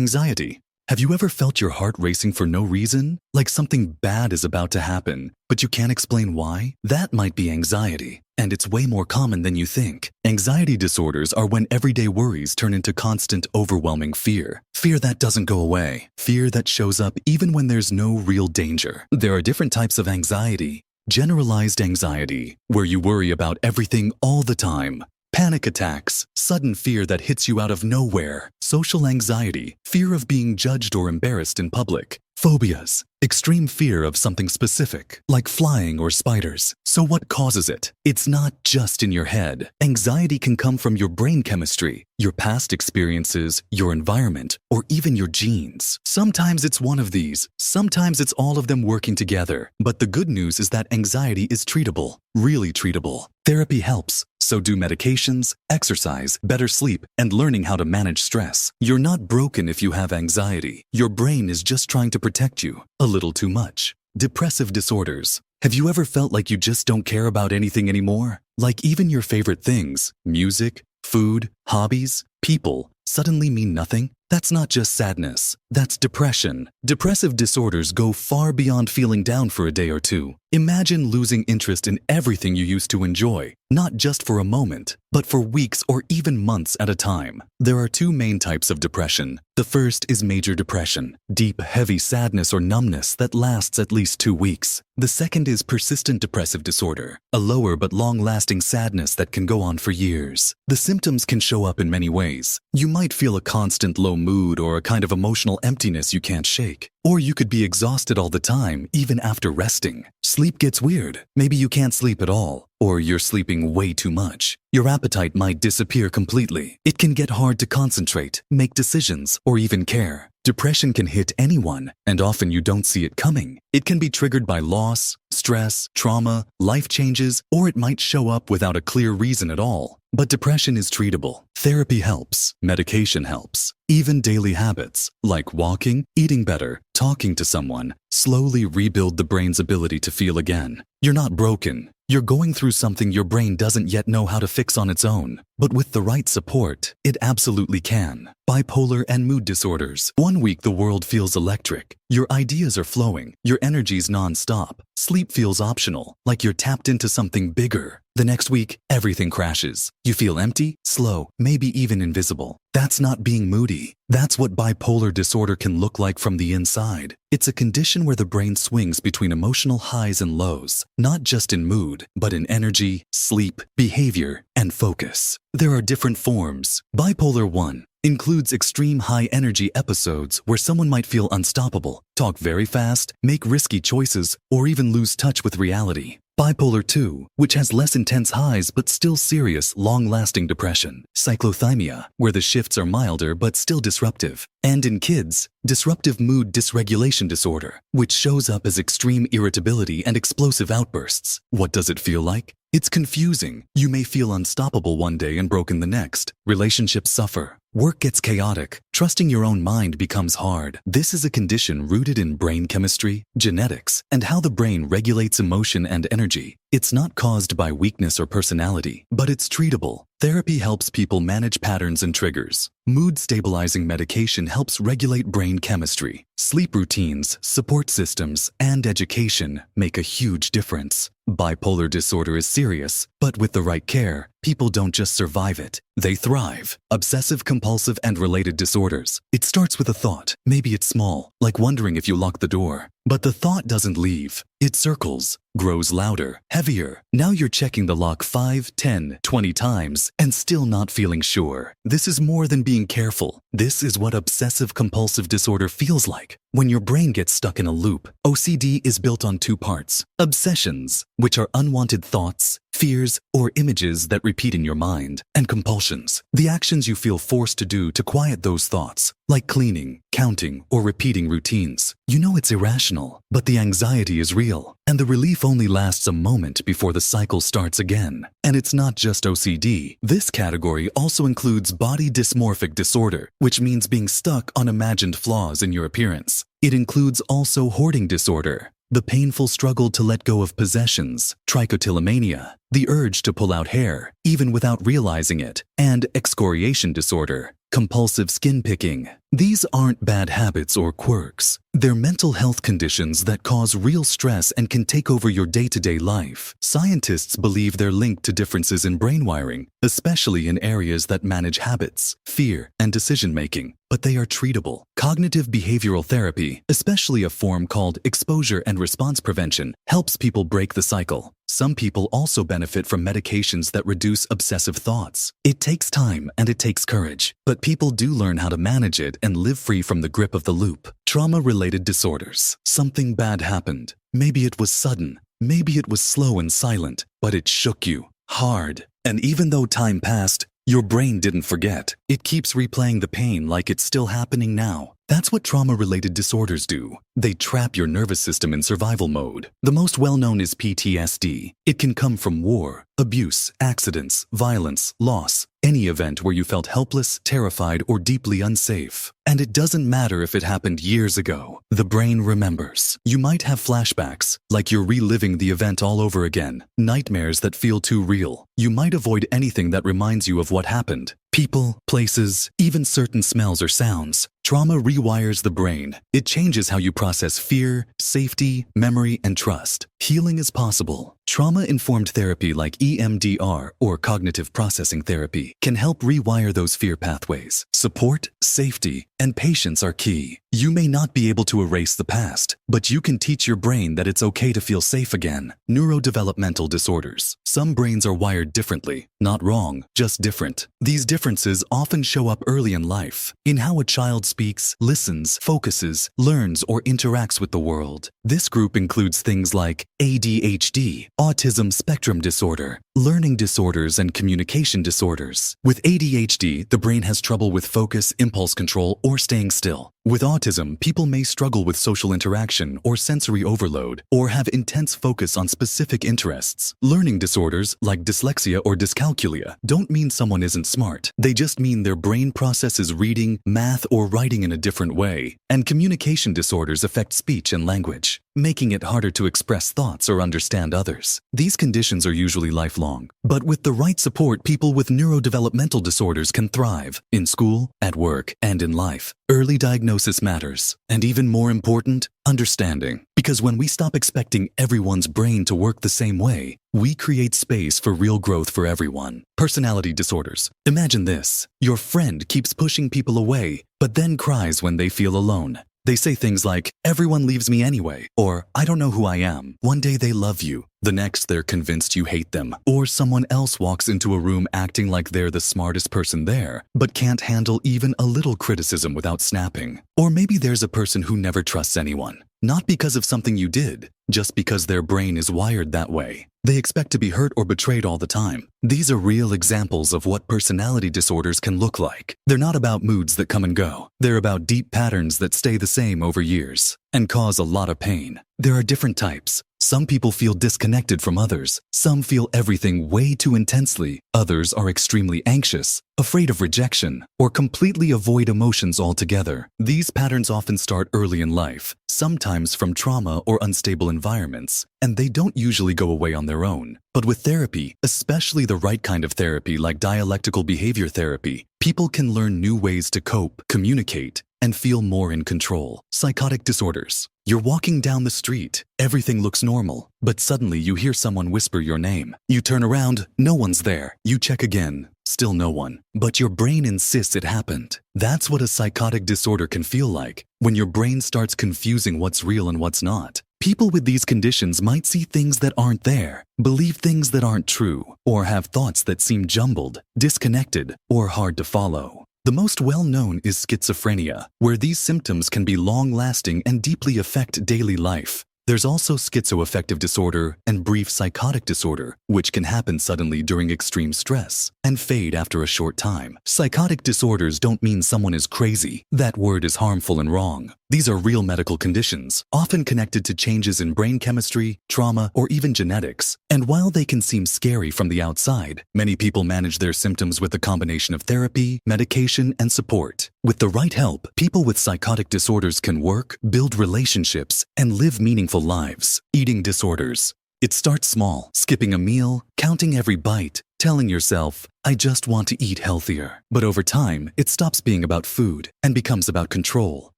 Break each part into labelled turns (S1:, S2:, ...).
S1: Anxiety. Have you ever felt your heart racing for no reason? Like something bad is about to happen, but you can't explain why? That might be anxiety, and it's way more common than you think. Anxiety disorders are when everyday worries turn into constant, overwhelming fear. Fear that doesn't go away. Fear that shows up even when there's no real danger. There are different types of anxiety. Generalized anxiety, where you worry about everything all the time. Panic attacks, sudden fear that hits you out of nowhere. Social anxiety, fear of being judged or embarrassed in public. Phobias, extreme fear of something specific, like flying or spiders. So what causes it? It's not just in your head. Anxiety can come from your brain chemistry, your past experiences, your environment, or even your genes. Sometimes it's one of these, sometimes it's all of them working together. But the good news is that anxiety is treatable, really treatable. Therapy helps. So do medications, exercise, better sleep, and learning how to manage stress. You're not broken if you have anxiety. Your brain is just trying to protect you a little too much. Depressive disorders. Have you ever felt like you just don't care about anything anymore? Like even your favorite things, music, food, hobbies, people, suddenly mean nothing? That's not just sadness. That's depression. Depressive disorders go far beyond feeling down for a day or two. Imagine losing interest in everything you used to enjoy, not just for a moment, but for weeks or even months at a time. There are two main types of depression. The first is major depression, deep, heavy sadness or numbness that lasts at least 2 weeks. The second is persistent depressive disorder, a lower but long-lasting sadness that can go on for years. The symptoms can show up in many ways. You might feel a constant low mood or a kind of emotional emptiness you can't shake. Or you could be exhausted all the time, even after resting. Sleep gets weird. Maybe you can't sleep at all, or you're sleeping way too much. Your appetite might disappear completely. It can get hard to concentrate, make decisions, or even care. Depression can hit anyone, and often you don't see it coming. It can be triggered by loss, stress, trauma, life changes, or it might show up without a clear reason at all. But depression is treatable. Therapy helps. Medication helps. Even daily habits, like walking, eating better, talking to someone, slowly rebuild the brain's ability to feel again. You're not broken. You're going through something your brain doesn't yet know how to fix on its own. But with the right support, it absolutely can. Bipolar and mood disorders. 1 week the world feels electric. Your ideas are flowing. Your energy's non-stop. Sleep feels optional, like you're tapped into something bigger. The next week, everything crashes. You feel empty, slow, maybe even invisible. That's not being moody. That's what bipolar disorder can look like from the inside. It's a condition where the brain swings between emotional highs and lows, not just in mood, but in energy, sleep, behavior, and focus. There are different forms. Bipolar 1 includes extreme high-energy episodes where someone might feel unstoppable, talk very fast, make risky choices, or even lose touch with reality. Bipolar 2, which has less intense highs but still serious, long-lasting depression. Cyclothymia, where the shifts are milder but still disruptive. And in kids, disruptive mood dysregulation disorder, which shows up as extreme irritability and explosive outbursts. What does it feel like? It's confusing. You may feel unstoppable one day and broken the next. Relationships suffer. Work gets chaotic. Trusting your own mind becomes hard. This is a condition rooted in brain chemistry, genetics, and how the brain regulates emotion and energy. It's not caused by weakness or personality, but it's treatable. Therapy helps people manage patterns and triggers. Mood-stabilizing medication helps regulate brain chemistry. Sleep routines, support systems, and education make a huge difference. Bipolar disorder is serious, but with the right care, people don't just survive it, they thrive. Obsessive-compulsive and related disorders. It starts with a thought. Maybe it's small, like wondering if you lock the door. But the thought doesn't leave. It circles, grows louder, heavier. Now you're checking the lock 5, 10, 20 times and still not feeling sure. This is more than being careful. This is what obsessive-compulsive disorder feels like. When your brain gets stuck in a loop, OCD is built on 2 parts. Obsessions, which are unwanted thoughts, fears, or images that repeat in your mind, and compulsions, the actions you feel forced to do to quiet those thoughts, like cleaning, counting, or repeating routines. You know it's irrational, but the anxiety is real, and the relief only lasts a moment before the cycle starts again. And it's not just OCD. This category also includes body dysmorphic disorder, which means being stuck on imagined flaws in your appearance. It includes also hoarding disorder, the painful struggle to let go of possessions, trichotillomania, the urge to pull out hair, even without realizing it, and excoriation disorder, compulsive skin picking. These aren't bad habits or quirks. They're mental health conditions that cause real stress and can take over your day-to-day life. Scientists believe they're linked to differences in brain wiring, especially in areas that manage habits, fear, and decision-making. But they are treatable. Cognitive behavioral therapy, especially a form called exposure and response prevention, helps people break the cycle. Some people also benefit from medications that reduce obsessive thoughts. It takes time and it takes courage, but people do learn how to manage it and live free from the grip of the loop. Trauma-related disorders. Something bad happened. Maybe it was sudden. Maybe it was slow and silent, but it shook you hard. And even though time passed, your brain didn't forget. It keeps replaying the pain like it's still happening now. That's what trauma-related disorders do. They trap your nervous system in survival mode. The most well-known is PTSD. It can come from war, abuse, accidents, violence, loss, any event where you felt helpless, terrified, or deeply unsafe. And it doesn't matter if it happened years ago. The brain remembers. You might have flashbacks, like you're reliving the event all over again. Nightmares that feel too real. You might avoid anything that reminds you of what happened. People, places, even certain smells or sounds. Trauma rewires the brain. It changes how you process fear, safety, memory, and trust. Healing is possible. Trauma-informed therapy like EMDR or cognitive processing therapy can help rewire those fear pathways. Support, safety, and patience are key. You may not be able to erase the past, but you can teach your brain that it's okay to feel safe again. Neurodevelopmental disorders. Some brains are wired differently. Not wrong, just different. These differences often show up early in life, in how a child speaks, listens, focuses, learns, or interacts with the world. This group includes things like ADHD, autism spectrum disorder, learning disorders, and communication disorders. With ADHD, the brain has trouble with focus, impulse control, or staying still. With autism, people may struggle with social interaction or sensory overload, or have intense focus on specific interests. Learning disorders, like dyslexia or dyscalculia, don't mean someone isn't smart. They just mean their brain processes reading, math, or writing in a different way. And communication disorders affect speech and language, making it harder to express thoughts or understand others. These conditions are usually lifelong, but with the right support, people with neurodevelopmental disorders can thrive in school, at work, and in life. Early diagnosis matters, and even more important, understanding. Because when we stop expecting everyone's brain to work the same way, we create space for real growth for everyone. Personality disorders. Imagine this. Your friend keeps pushing people away, but then cries when they feel alone. They say things like, "Everyone leaves me anyway," or "I don't know who I am." One day they love you. The next they're convinced you hate them. Or someone else walks into a room acting like they're the smartest person there, but can't handle even a little criticism without snapping. Or maybe there's a person who never trusts anyone. Not because of something you did, just because their brain is wired that way. They expect to be hurt or betrayed all the time. These are real examples of what personality disorders can look like. They're not about moods that come and go. They're about deep patterns that stay the same over years and cause a lot of pain. There are different types. Some people feel disconnected from others. Some feel everything way too intensely. Others are extremely anxious, afraid of rejection, or completely avoid emotions altogether. These patterns often start early in life, sometimes from trauma or unstable environments, and they don't usually go away on their own. But with therapy, especially the right kind of therapy like dialectical behavior therapy, people can learn new ways to cope, communicate, and feel more in control. Psychotic disorders. You're walking down the street. Everything looks normal, but suddenly you hear someone whisper your name. You turn around, no one's there. You check again, still no one. But your brain insists it happened. That's what a psychotic disorder can feel like, when your brain starts confusing what's real and what's not. People with these conditions might see things that aren't there, believe things that aren't true, or have thoughts that seem jumbled, disconnected, or hard to follow. The most well-known is schizophrenia, where these symptoms can be long-lasting and deeply affect daily life. There's also schizoaffective disorder and brief psychotic disorder, which can happen suddenly during extreme stress and fade after a short time. Psychotic disorders don't mean someone is crazy. That word is harmful and wrong. These are real medical conditions, often connected to changes in brain chemistry, trauma, or even genetics. And while they can seem scary from the outside, many people manage their symptoms with a combination of therapy, medication, and support. With the right help, people with psychotic disorders can work, build relationships, and live meaningful lives. Eating disorders. It starts small, skipping a meal, counting every bite, telling yourself, I just want to eat healthier. But over time, it stops being about food and becomes about control,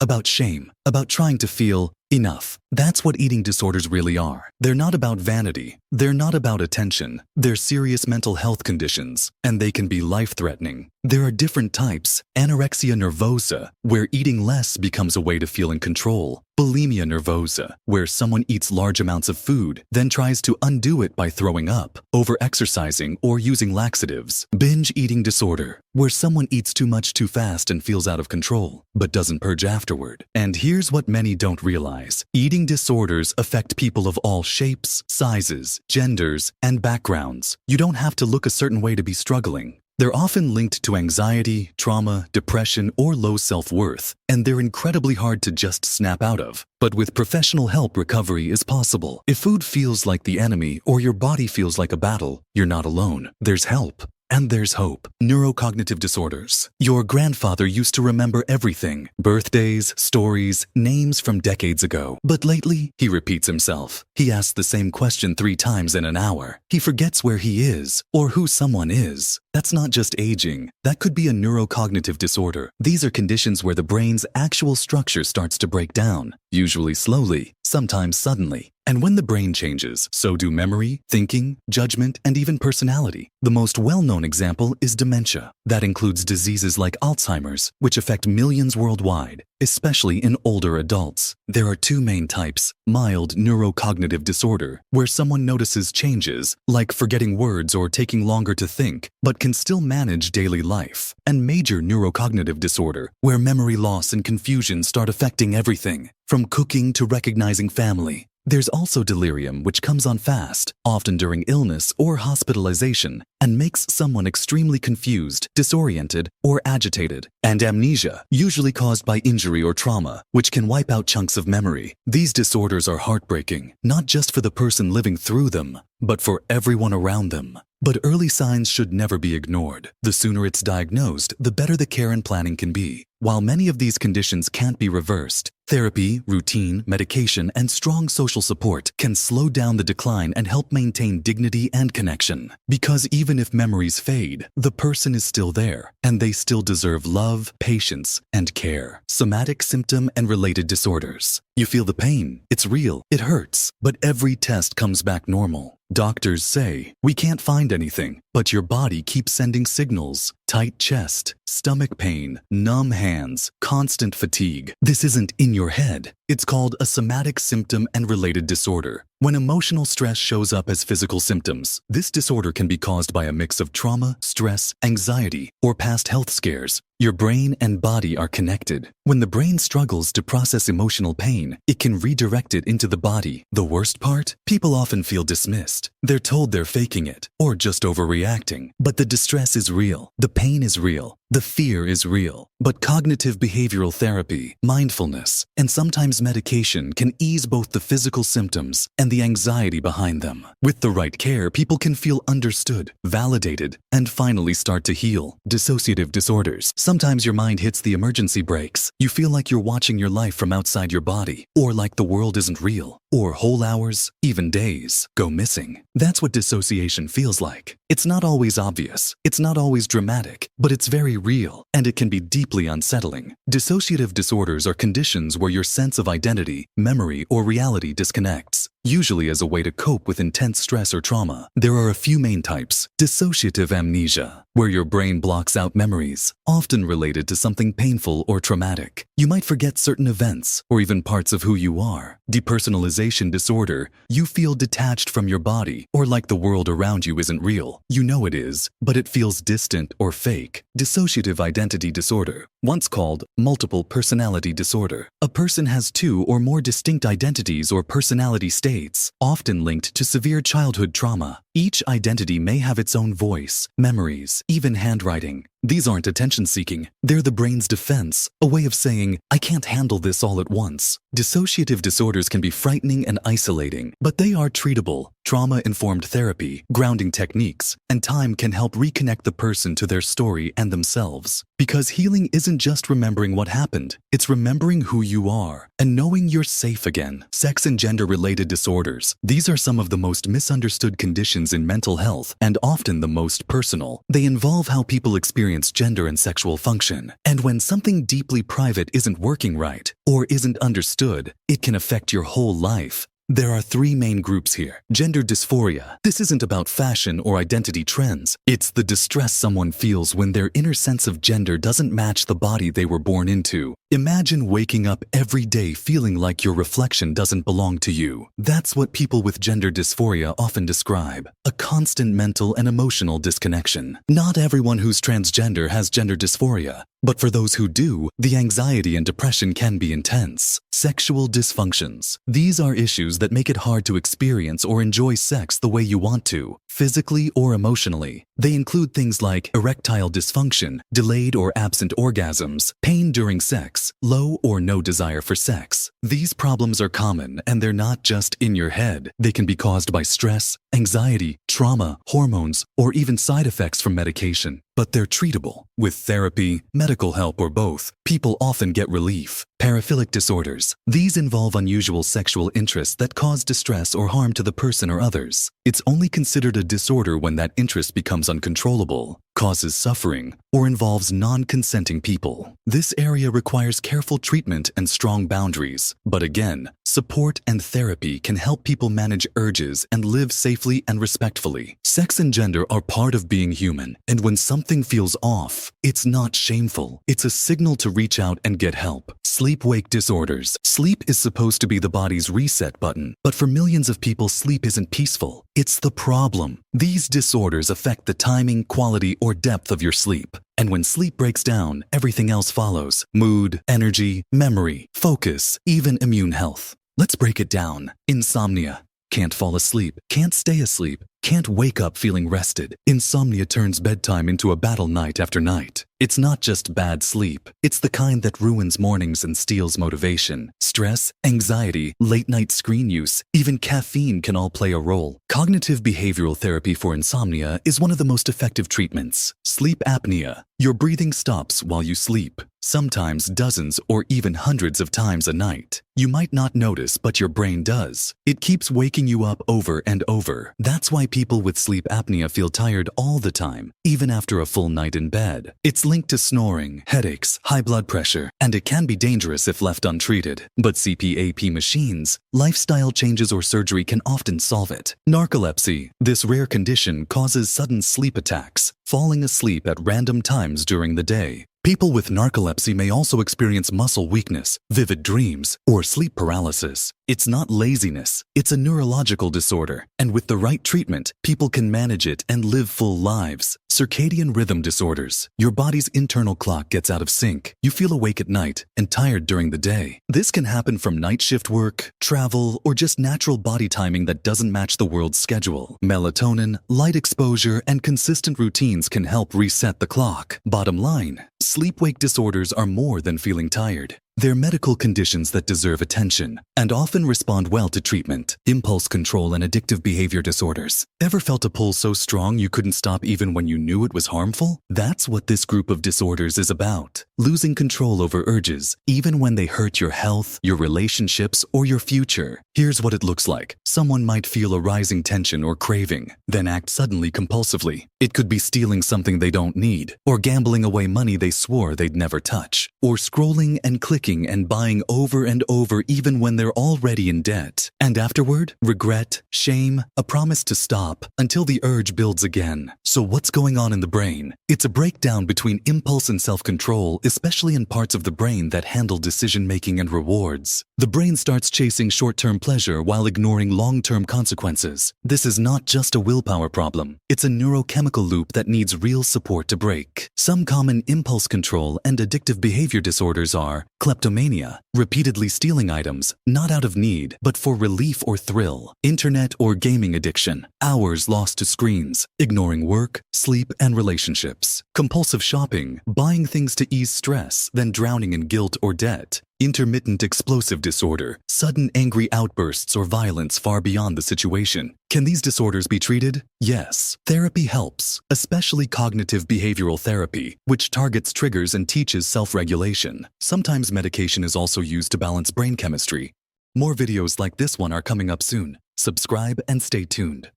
S1: about shame, about trying to feel enough. That's what eating disorders really are. They're not about vanity. They're not about attention. They're serious mental health conditions, and they can be life-threatening. There are different types. Anorexia nervosa, where eating less becomes a way to feel in control. Bulimia nervosa, where someone eats large amounts of food, then tries to undo it by throwing up, over-exercising, or using laxatives. Binge eating disorder, where someone eats too much too fast and feels out of control, but doesn't purge afterward. And here's what many don't realize. Eating disorders affect people of all shapes, sizes, genders, and backgrounds. You don't have to look a certain way to be struggling. They're often linked to anxiety, trauma, depression, or low self-worth, and they're incredibly hard to just snap out of. But with professional help, recovery is possible. If food feels like the enemy or your body feels like a battle, you're not alone. There's help. And there's hope. Neurocognitive disorders. Your grandfather used to remember everything. Birthdays, stories, names from decades ago. But lately, he repeats himself. He asks the same question 3 times in an hour. He forgets where he is or who someone is. That's not just aging. That could be a neurocognitive disorder. These are conditions where the brain's actual structure starts to break down, usually slowly, sometimes suddenly. And when the brain changes, so do memory, thinking, judgment, and even personality. The most well-known example is dementia. That includes diseases like Alzheimer's, which affect millions worldwide, especially in older adults. There are 2 main types: mild neurocognitive disorder, where someone notices changes, like forgetting words or taking longer to think, but can still manage daily life, and major neurocognitive disorder, where memory loss and confusion start affecting everything, from cooking to recognizing family. There's also delirium, which comes on fast, often during illness or hospitalization, and makes someone extremely confused, disoriented, or agitated. And amnesia, usually caused by injury or trauma, which can wipe out chunks of memory. These disorders are heartbreaking, not just for the person living through them, but for everyone around them. But early signs should never be ignored. The sooner it's diagnosed, the better the care and planning can be. While many of these conditions can't be reversed, therapy, routine, medication, and strong social support can slow down the decline and help maintain dignity and connection. Because even if memories fade, the person is still there, and they still deserve love, patience, and care. Somatic, symptom, and related disorders. You feel the pain. It's real. It hurts. But every test comes back normal. Doctors say, we can't find anything, but your body keeps sending signals. Tight chest, stomach pain, numb hands, constant fatigue. This isn't in your head. It's called a somatic symptom and related disorder. When emotional stress shows up as physical symptoms, this disorder can be caused by a mix of trauma, stress, anxiety, or past health scares. Your brain and body are connected. When the brain struggles to process emotional pain, it can redirect it into the body. The worst part? People often feel dismissed. They're told they're faking it or just overreacting. But the distress is real. The pain is real. The fear is real. But cognitive behavioral therapy, mindfulness, and sometimes medication can ease both the physical symptoms and the anxiety behind them. With the right care, people can feel understood, validated, and finally start to heal. Dissociative disorders. Sometimes your mind hits the emergency brakes. You feel like you're watching your life from outside your body, or like the world isn't real, or whole hours, even days, go missing. That's what dissociation feels like. It's not always obvious. It's not always dramatic, but it's very real, and it can be deeply unsettling. Dissociative disorders are conditions where your sense of identity, memory, or reality disconnects, usually as a way to cope with intense stress or trauma. There are a few main types. Dissociative amnesia, where your brain blocks out memories, often related to something painful or traumatic. You might forget certain events, or even parts of who you are. Depersonalization disorder, you feel detached from your body, or like the world around you isn't real. You know it is, but it feels distant or fake. Dissociative identity disorder, once called multiple personality disorder. A person has 2 or more distinct identities or personality states, often linked to severe childhood trauma. Each identity may have its own voice, memories, even handwriting. These aren't attention-seeking. They're the brain's defense, a way of saying, I can't handle this all at once. Dissociative disorders can be frightening and isolating, but they are treatable. Trauma-informed therapy, grounding techniques, and time can help reconnect the person to their story and themselves. Because healing isn't just remembering what happened, it's remembering who you are and knowing you're safe again. Sex and gender-related disorders. These are some of the most misunderstood conditions problems in mental health and often the most personal. They involve how people experience gender and sexual function. And when something deeply private isn't working right or isn't understood, it can affect your whole life. There are three main groups here. Gender dysphoria. This isn't about fashion or identity trends. It's the distress someone feels when their inner sense of gender doesn't match the body they were born into. Imagine waking up every day feeling like your reflection doesn't belong to you. That's what people with gender dysphoria often describe. A constant mental and emotional disconnection. Not everyone who's transgender has gender dysphoria, but for those who do, the anxiety and depression can be intense. Sexual dysfunctions. These are issues that make it hard to experience or enjoy sex the way you want to, physically or emotionally. They include things like erectile dysfunction, delayed or absent orgasms, pain during sex, low or no desire for sex. These problems are common and they're not just in your head. They can be caused by stress, anxiety, trauma, hormones, or even side effects from medication. But they're treatable. With therapy, medical help, or both, people often get relief. Paraphilic disorders. These involve unusual sexual interests that cause distress or harm to the person or others. It's only considered a disorder when that interest becomes uncontrollable, causes suffering, or involves non-consenting people. This area requires careful treatment and strong boundaries. But again, support and therapy can help people manage urges and live safely and respectfully. Sex and gender are part of being human, and when something feels off, it's not shameful. It's a signal to reach out and get help. Sleepwake disorders. Sleep is supposed to be the body's reset button, but for millions of people, sleep isn't peaceful. It's the problem. These disorders affect the timing, quality, or depth of your sleep. And when sleep breaks down, everything else follows. Mood, energy, memory, focus, even immune health. Let's break it down. Insomnia. Can't fall asleep, can't stay asleep, can't wake up feeling rested. Insomnia turns bedtime into a battle night after night. It's not just bad sleep. It's the kind that ruins mornings and steals motivation. Stress, anxiety, late-night screen use, even caffeine can all play a role. Cognitive behavioral therapy for insomnia is one of the most effective treatments. Sleep apnea. Your breathing stops while you sleep, sometimes dozens or even hundreds of times a night. You might not notice, but your brain does. It keeps waking you up over and over. That's why people with sleep apnea feel tired all the time, even after a full night in bed. It's linked to snoring, headaches, high blood pressure, and it can be dangerous if left untreated. But CPAP machines, lifestyle changes, or surgery can often solve it. Narcolepsy. This rare condition causes sudden sleep attacks, falling asleep at random times during the day. People with narcolepsy may also experience muscle weakness, vivid dreams, or sleep paralysis. It's not laziness, it's a neurological disorder, and with the right treatment, people can manage it and live full lives. Circadian rhythm disorders. Your body's internal clock gets out of sync. You feel awake at night and tired during the day. This can happen from night shift work, travel, or just natural body timing that doesn't match the world's schedule. Melatonin, light exposure, and consistent routines can help reset the clock. Bottom line, sleep-wake disorders are more than feeling tired. They're medical conditions that deserve attention and often respond well to treatment. Impulse control and addictive behavior disorders. Ever felt a pull so strong you couldn't stop even when you knew it was harmful? That's what this group of disorders is about. Losing control over urges, even when they hurt your health, your relationships, or your future. Here's what it looks like. Someone might feel a rising tension or craving, then act suddenly compulsively. It could be stealing something they don't need, or gambling away money they swore they'd never touch, or scrolling and clicking and buying over and over even when they're already in debt. And afterward, regret, shame, a promise to stop until the urge builds again. So what's going on in the brain? It's a breakdown between impulse and self-control, especially in parts of the brain that handle decision-making and rewards. The brain starts chasing short-term pleasure while ignoring long-term consequences. This is not just a willpower problem. It's a neurochemical loop that needs real support to break. Some common impulse control and addictive behavior disorders are kleptomania, repeatedly stealing items, not out of need, but for relief or thrill. Internet or gaming addiction, hours lost to screens, ignoring work, sleep, and relationships. Compulsive shopping, buying things to ease stress, then drowning in guilt or debt. Intermittent explosive disorder, sudden angry outbursts or violence far beyond the situation. Can these disorders be treated? Yes. Therapy helps, especially cognitive behavioral therapy, which targets triggers and teaches self-regulation. Sometimes medication is also used to balance brain chemistry. More videos like this one are coming up soon. Subscribe and stay tuned.